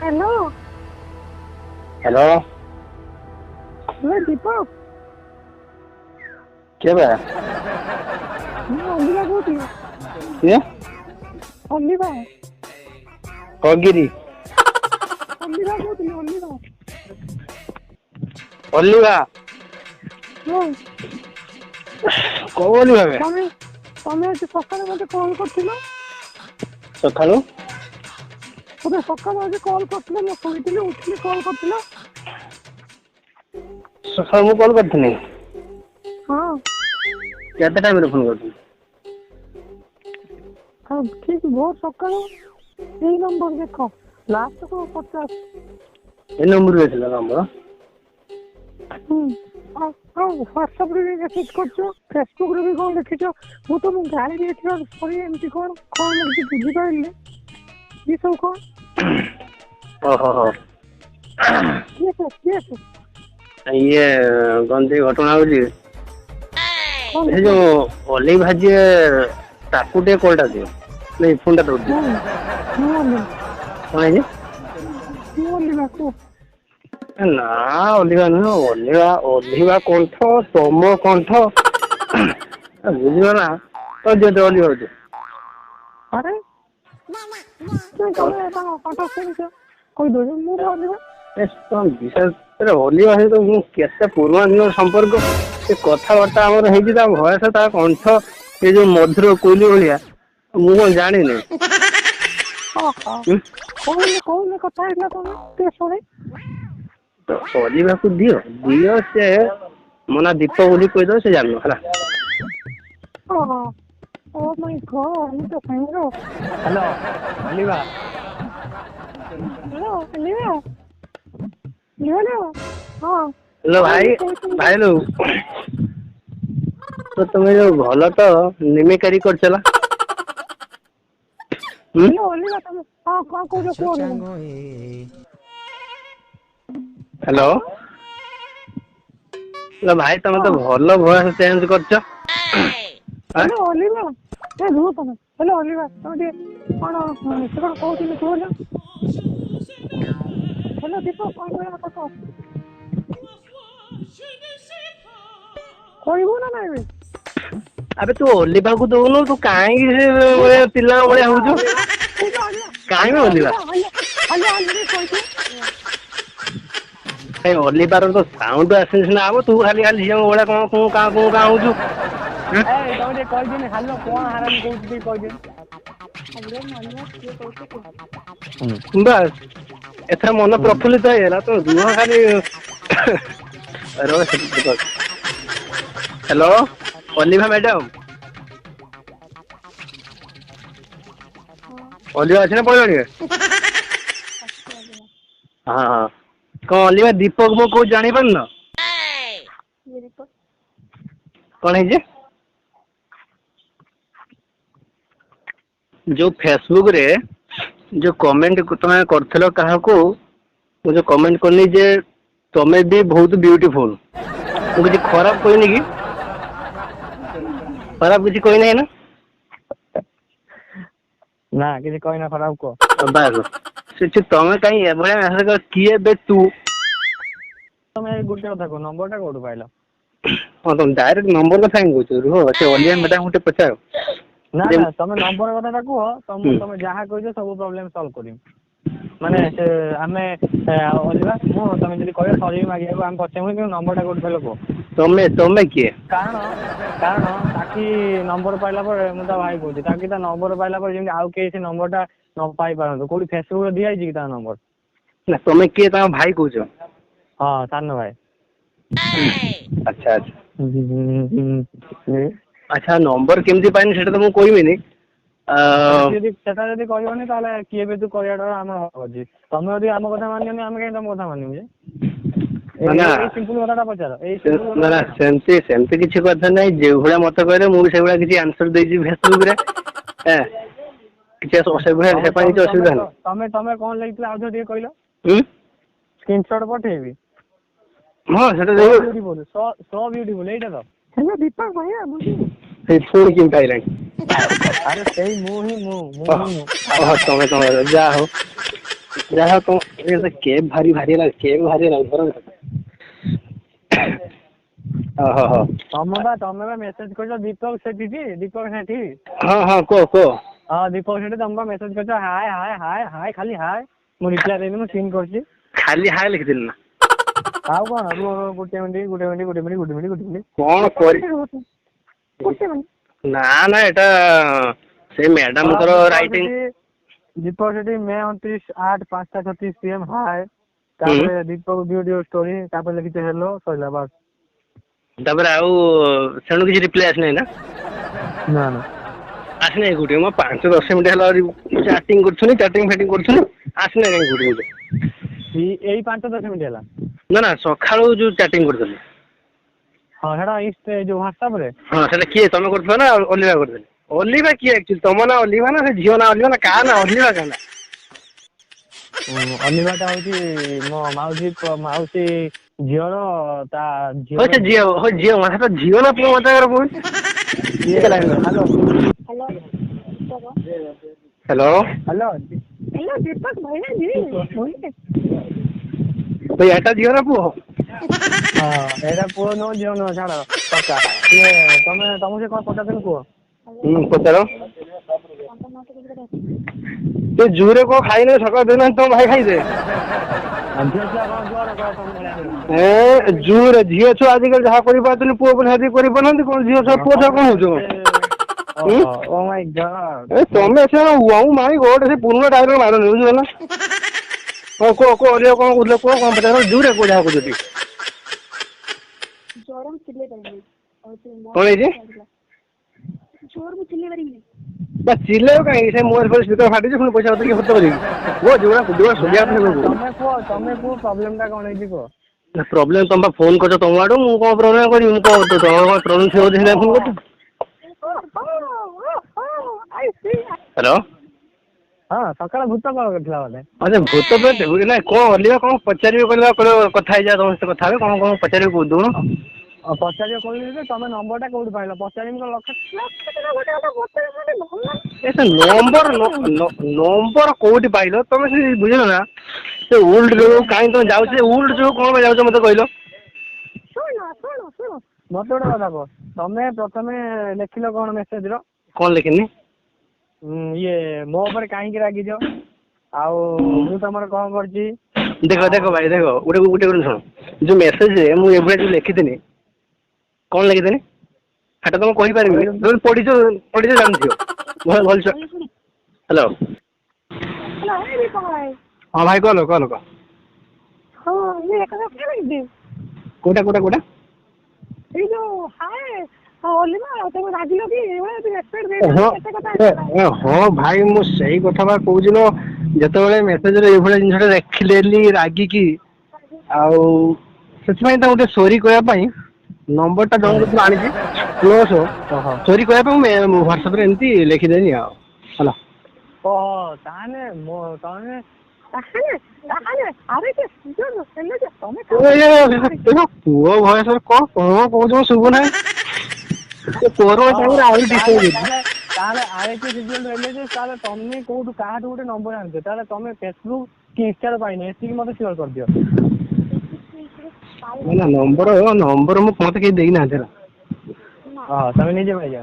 Hello hello hello दीपक क्या बा ମୁଁ ଅଲିଭା କହୁଥିଲି। ये ଅଲିଭା कगिरी ଅଲିଭା କହୁଥିଲି ଅଲିଭା। ଅଲିଭା ହଁ କୋଉ ଅଲିଭା ବେ? ତମେ ତମେ ଆଜି ସକାଳେ ମତେ କଲ୍ କରିଥିଲ। ସକାଳୁ ମତେ ସକାଳେ ଆଜି କଲ୍ କରିଥିଲ, ମୁଁ ଶୋଇଥିଲି ଉଠିଲି କଲ୍ କରିଥିଲ। ସକାଳୁ ମୁଁ କଲ୍ କରିଥିଲି। ହଁ କେତେ ଟାଇମରେ ଫୋନ କରିଥିଲି? ଆଉ ଠିକ ଭୋର ସକାଳୁ। ଏଇ ନମ୍ବର ଦେଖ ଲାଷ୍ଟକୁ 50। ଏ ନମ୍ବରରୁ ଆସିଲା ନମ୍ବର? ଆଉ ହ୍ୱାଟ୍ସଆପରେ ବି ମେସେଜ କରୁଛ, ଫେସବୁକରେ ବି କଣ ଲେଖିଛ। ମୁଁ ତମକୁ ଗାଳି ଦେଇଥିବା ସରି ଏମିତି କଣ କଣ ମୁଁ କିଛି ବୁଝିପାରିଲି। ଇଏ ସବୁ କଣ? ଓହୋ ହୋ କିଏ ସେ? ଇଏ କଣତି ଘଟଣା ହଉଛି କଣ ସେ ଘଟଣା? ଯୋଉ ଅଲିଭା ଯିଏ ତାକୁ ଟିକେ କଲଟା ଦିଅ। ନାଇଁ ଫୋନଟା ଦଉଛି। ମୁଁ ଅଲିଭା କଣ ହେଇଛି? କୁହ। ନା ଅଲିଭା ନୁହେଁ, ଅଲିଭା କଣ୍ଠ ତମ କଣ୍ଠ ବୁଝିବ ନା ତ ଦିଅ ଅଲିଭା ଦିଅ। ଆରେ ତମେ ତାଙ୍କ ପାଠ ଶୁଣିଛ କହିଦଉଛ ମୁଁ ଅଲିଭା। ଅଲିଭା ସହିତ ମୁଁ କେତେ ପୁରୁଣା ଦିନର ସମ୍ପର୍କ। ସେ କଥାବାର୍ତ୍ତା ଆମର ହେଇଛି, ତା ଭୟସ ତା କଣ୍ଠ ସେ ଯୋଉ ମଧୁର କୋଇଲି ଭଳିଆ। ମୁଁ କଣ ଜାଣିନି? କହୁନ କଥା ହେଇଥିଲା ତମେ ଟିକେ ଶୁଣେ। ତ ଅଲିଭାକୁ ଦିଅ ସେ ମୋ ନାଁ ଦୀପକ ବୋଲି କହିଦବ, ସେ ଜାଣିବ ହେଲା। ଓ ମାଇଁ ଗଡ୍ ମୁଁ ତ ସାଙ୍ଗ। ହ୍ୟାଲୋ ଅଲିଭା। ହ୍ୟାଲୋ ଅଲିଭା ହଁ ହ୍ୟାଲୋ ଭାଇ ଭାଇଲୁ ତ ତମେ ଯୋଉ ଭଲ ତ ମିମିକ୍ରି କରୁଛ ନା? ହ୍ୟାଲୋ ଅଲିଭା ତମେ ହଁ କଣ କହୁଛ କୁହ ଅଲିଭା। ହ୍ୟାଲୋ ଭାଇ ତମେ ତ ଭଲ ଭଏସ ଚେଞ୍ଜ କରିଛ। ହ୍ୟାଲୋ ଅଲିଭା ରୁହ ତମେ। ହ୍ୟାଲୋ ଅଲିଭା ତମେ ଟିକେ କଣ ସେ କଣ କହୁଥିଲି କୁହ। ହ୍ୟାଲୋ ଦୀପକ କଣ କହିବା କଥା କହିବୁ ନା ନାଇଁ ବେ? ଆବେ ତୁ ଅଲିଭାକୁ ଦଉନୁ, ତୁ କାହିଁକି ସେ ପିଲାଙ୍କ ଭଳିଆ ହଉଛୁ? କାହିଁକି ଅଲିଭା? କାଇଁ ଅଲିଭାର ତ ସାଉଣ୍ଡ ଆସିଲେ ସିନା ହବ, ତୁ ଖାଲି ଝିଅଙ୍କ ଭଳିଆ କଣ କୁଁ କାଁ ହଉଛୁ। ଏଇ ତମେ ଟିକେ କହିଦିଅନି ହାଲୋ କଣ ହାରାମି କହୁଛୁ ଟିକେ କହିଦିଅନି। ବାସ୍ ଏଥର ମନ ପ୍ରଫୁଲ୍ଲିତ ହେଇଗଲା ତ ରୁହ ଖାଲି। ହ୍ୟାଲୋ ଅଲିଭା ମ୍ୟାଡାମ। ଅଲିଭା ଅଛି ନା ପଳେଇଲାଣି? ହଁ କଣ ଅଲିଭା ଦୀପକ ମୁଁ କହୁଛି ଜାଣିପାରୁନ? କଣ ହେଇଛି? ଯୋଉ ଫେସବୁକ ରେ ଯୋଉ କମେଣ୍ଟ ତମେ କରିଥିଲ କାହାକୁ, ମୁଁ ଯୋଉ କମେଣ୍ଟ କଲି ଯେ ତମେ ବି ବହୁତ ବିୟୁଟିଫୁଲ। ମୁଁ କିଛି ଖରାପ କହିନି କି? ଖରାପ କିଛି କହିନାହିଁ ନା? ନା କିଛି କହିନା ଖରାପ କୁହ। ବାସ୍ ତମେ କାହିଁ ଏଭଳିଆ ମେସେଜ କର କିଏ ବେ ତୁ? ତମେ ଗୋଟେ କଥା କୁହ ନମ୍ବର ଟା କୋଉଠୁ ପାଇଲ? ହଁ ତମେ ଡାଇରେକ୍ଟ ନମ୍ବର କଥା କାଇଁ କହୁଛ? ରୁହ ସେ ଅଲିଭା ମ୍ୟାଡାମଙ୍କୁ ଟିକେ ପଚାର। ନା ତମେ ନମ୍ବର କଥାଟା କୁହ, ତମେ ଯାହା କହିଛ ସବୁ ପ୍ରୋବ୍ଲେମ ସଲ୍ଭ କରିବି। ମାନେ ସେ ଆମେ ଅଲିଭା ମୁଁ ତମେ ଯଦି କହିବ ସରି ବି ମାଗିବାକୁ ଆମେ ପଛେଇବୁନି, କିନ୍ତୁ ନମ୍ବର ଟା କୋଉଠୁ ପାଇଲ କୁହ? ତମେ କିଏ? କାରଣ ତାକି ନମ୍ବର ପାଇଲା ପରେ ମୁଁ ତା ଭାଇ କହୁଛି, ତାକି ତା ନମ୍ବର ପାଇଲା ପରେ ଯେମିତି ଆଉ କେହି ସେ ନମ୍ବର ଟା ନ ପାଇ ପାରନ୍ତୁ। କୋଉଠି ଫେସବୁକ ରେ ଦିଆଯାଇଛି କି ତା ନମ୍ବର? ନା ତମେ କିଏ ତାଙ୍କ ଭାଇ କହୁଛ? ହଁ ସାନ ଭାଇ। ଆଚ୍ଛା ଆଚ୍ଛା ନମ୍ବର କେମିତି ପାଇନି ସେଇଟା ତ ମୁଁ କହିବିନି। ସେଟା ଯଦି କହିବନି ତାହେଲେ କିଏ ବି ତୁ କହିବାଟା ଆମର ହକ ଅଛି। ତମେ ଯଦି ଆମ କଥା ମାନିବନି ଆମେ କାହିଁ ତମ କଥା ମାନିବୁ ଯେ? ଏଇ ସିମ୍ପଲ କଥାଟା ପଚାର। ନା ସେମିତି କିଛି କଥା ନାହିଁ। ଯୋଉ ଭଳିଆ ମତେ କହିଲେ ମୁଁ ବି ସେଇଭଳିଆ କିଛି ଆନ୍ସର ଦେଇଛି ଫେସବୁକ ରେ। କିଛି ଅସୁବିଧା ନାହିଁ। ତମେ କଣ ଲେଖିଥିଲ ଆଉଥରେ ଟିକେ କହିଲ? ହୁଁ ସ୍କ୍ରିନଶଟ ପଠେଇବି। ହଁ ସେଟା so ଦେବି। beautiful ଏଇଟା ତ? ସେଇ ପୁଣି କେମିତି ଆଇଲାଣି? ଆରେ ସେଇ ମୁଁ ହିଁ ମୁଁ। ତମେ ଯାହା ହଉ ଯାହା ତମ କେବ୍ ଭାରି ହେଲା କେବ୍ ଭାରି ହେଲା ଧର ଓହୋ ତମେ ବା ମେସେଜ କରିଛ ଦୀପକ ସେଠି ଦୀପକ ସେଠି ହଁ କୁହ ହଁ ଦୀପକ ସେଠି ତମେ ବା ମେସେଜ କରିଛ ହାଏ ହାଏ ହାଏ ହାଏ ଖାଲି ହାଏ ମୁଁ ରିପ୍ଲାଏ ଦେଇନି ମୁଁ ସିନ୍ କରିଛି ଖାଲି ହାଏ ଲେଖିଥିଲି ନା ଆଉ କଣ ଗୋଟେ ମିନିଟ୍ କଣ କରି ନା ଏଟା ସେ ମ୍ୟାଡାମଙ୍କର ରାଇଟିଂ ଦୀପକ ସେଠି ମେ 29 8 5:36 PM ହାଏ ତାପରେ ଦୀପକ ଭିଡିଓ ଷ୍ଟୋରି ତାପରେ ଲେଖିছে ହେଲୋ ସଇଲା ବାସ୍ ତାପରେ ଆଉ ସେଣୁ କିଛି ରିପ୍ଲାଏ ଆସିନାହିଁ ନା ନା ଆସିନାହିଁ କୋଉଠି ମୁଁ 5-10 ମିନିଟ୍ ହେଲା ଚାଟିଂ କରୁଥିଲି ଆସିନାହିଁ କାଇଁ କୋଉଠି ଏଇ 5-10 ମିନିଟ୍ ହେଲା ନା ସକାଳୁ ଯୋଉ ଚାଟିଂ କରୁଥିଲି ହଁ ସେଟା ଯୋଉ ହ୍ୱାଟ୍ସଆପ ରେ ହଁ ସେଟା କିଏ ତମେ କରୁଥିଲ ନା ଅଲିଭା କରୁଥିଲି ଅଲିଭା କିଏ ଆକ୍ଚୁଆଲି ତମ ନା ଅଲିଭା ନା ସେ ଝିଅ ନା ଅଲିଭା ନା କାହା ନା ଅଲିଭା କାହା ନା ଅଲିଭାଟା ହଉଛି ମୋ ମାଉସୀ ଝିଅର ତା ହଉ ସେ ଝିଅ ସେଟା ଝିଅ ନା ପୁଅ ମତେ ହ୍ୟାଲୋ ଦୀପକ ଭାଇ ଭାଇ ଏଟା ଝିଅ ନା ପୁଅ ହଁ ଏଇଟା ପୁଅ ନୁହଁ ଝିଅ ନୁହଁ ଛାଡ ପକ୍କା ତମକୁ ସେ କଣ ପଚାରୁଛନ୍ତି କୁହ ପଚାର ତୁ ଜୁରେ କଣ ଖାଇନେ ସକାଳୁ ଦେଉନାହାନ୍ତି ତମ ଭାଇ ଖାଇଦେ ଝିଅ ଛୁଆ କଣ ଜୁଆର କହ ତମ ଭଳିଆ ଜୁରେ ଝିଅ ଛୁଆ ଆଜିକାଲି ଯାହା କରିପାରୁଛନ୍ତି ପୁଅ ପିଲା ସେତିକି କରିପାରୁନାହାନ୍ତି କଣ ଝିଅ ଛୁଆ ପୁଅ ଛୁଆ କଣ ହଉଛ ଓ ମାଇ ଗଡ୍ ତମେ ସେ ମାଇ ଗଡ୍ ସେ ପୁରୁଣା ଡାଇଲଗ ମାରନି ବୁଝିଲ ନା ହଁ କୁହ ଅଧିକ କଣ କହୁଥିଲ କୁହ କଣ ପଚାର ଜୁରେ କୁହ ଯାହା କହୁଛ କଣ ହେଇଛି ଚିଲେଇବ କାହିଁକି ସେ ମୋବାଇଲ ଫୋବାଇଲ ସ୍ପିକର ଫାଟିଛି ପୁଣି ପଇସା ପତ୍ର କିଏ ଖର୍ଚ୍ଚ କରିବେ କୁହ ଯୋଉଟା ସୁବିଧା ତମେ କୁହ ପ୍ରୋବ୍ଲେମ ଟା କଣ ହେଇଛି କୁହ ପ୍ରୋବ୍ଲେମ ତମେ ଫୋନ କରୁଛ ତମ ଆଡୁ ମୁଁ କଣ ପ୍ରୋବ୍ଲେମ କରିବି ମୁଁ କଣ ତମର ପ୍ରୋବ୍ଲେମ ଥିବ ବୋଲି ଫୋନ କରୁଛ ହ୍ୟାଲୋ ହଁ ସକାଳେ ଭୂତ କଲ୍ କରିଥିଲା ବୋଧେ ଆଚ୍ଛା ଭୂତ ନାଇଁ କଣ ଅଲିଭା କଣ ପଚାରିବେ କହିଲ କଥା ହେଇଯା ତମ ସହିତ କଥା ହେବେ କଣ ପଚାରିବେ ଦଉନ ପଚାରିବ କହିଲି ଯେ ତମେ ନମ୍ବର ଟା କୋଉଠି ପାଇଲ ପଚାରିବି କଣ ନମ୍ବର କୋଉଠି ପାଇଲ ତମେ ସେ ବୁଝିଲ ନା ସେ ଉଲ୍ଟ ଯୋଉ କାହିଁ ତମେ ଯାଉଛ ଉଲ୍ଟ ଯୋଉ କଣ ପାଇଁ ଯାଉଛ ମତେ କହିଲ ମତେ ଗୋଟେ କଥା କୁହ ତମେ ପ୍ରଥମେ ଲେଖିଲ କଣ ମେସେଜ ର କଣ ଲେଖିନି ମୋ ଉପରେ କାହିଁକି ରାଗିଛ ଆଉ ମୁଁ ତମର କଣ କରିଛି ଦେଖ ଭାଇ ଗୋଟେ ଶୁଣ ଯୋଉ ମେସେଜରେ ମୁଁ ଏଭଳିଆ ଯୋଉ ଲେଖିଥିଲି କଣ ଲେଖିଥିଲି ସେଟା ତମେ କହିପାରିବିନି ତମେ ପଢିଛ ଜାଣିଥିବ ଭଲସେ ହ୍ୟାଲୋ ହଁ ଭାଇ କହ କୋଉଟା ଏଇ ଯୋଉ ହାଏ ଅଲିଭା ତମେ ରାଗିଲ କି ହଁ ଭାଇ ମୁଁ ସେଇ କଥା ବା କହୁଛି ନା ଯେତେବେଳେ ମେସେଜରେ ଏଇଭଳିଆ ଜିନିଷଟା ଲେଖିଦେଲି ରାଗିକି ଆଉ ସେଥିପାଇଁ ତାଙ୍କୁ ଟିକେ ସରି କହିବା ପାଇଁ ନମ୍ବର ଟା ଜଣଙ୍କ କତିରୁ ଆଣିଛି ପ୍ଲସ୍ ଓହୋ ସରି କହିବା ପାଇଁ ମୁଁ ହ୍ୱାଟ୍ସଆପ ରେ ଏମିତି ଲେଖିଦେଲି ଆଉ ହେଲା ତାହେଲେ ପୁଅ ଭୟସରେ କଣ କହୁଛ ଶୁଭୁ ନାହିଁ ପର ସାଙ୍ଗରେ ଆହୁରି ଡିଷ୍ଟର୍ବ ତାହେଲେ ଆଇଟି ସିଜୁଏଲ ହେଲେ ଯେ ତାହେଲେ ତମେ କୋଉଠୁ କାହାଠୁ ଗୋଟେ ନମ୍ବର ଆଣିଛ ତାହେଲେ ତମେ ଫେସବୁକ୍ କି ଇନଷ୍ଟାରେ ପାଇନ ଏତିକି ମତେ ସିଓର କରିଦିଅ ନା ନମ୍ବର ମତେ କେହି ଦେଇନାହାନ୍ତି ତମେ ନିଜେ ପାଇଛ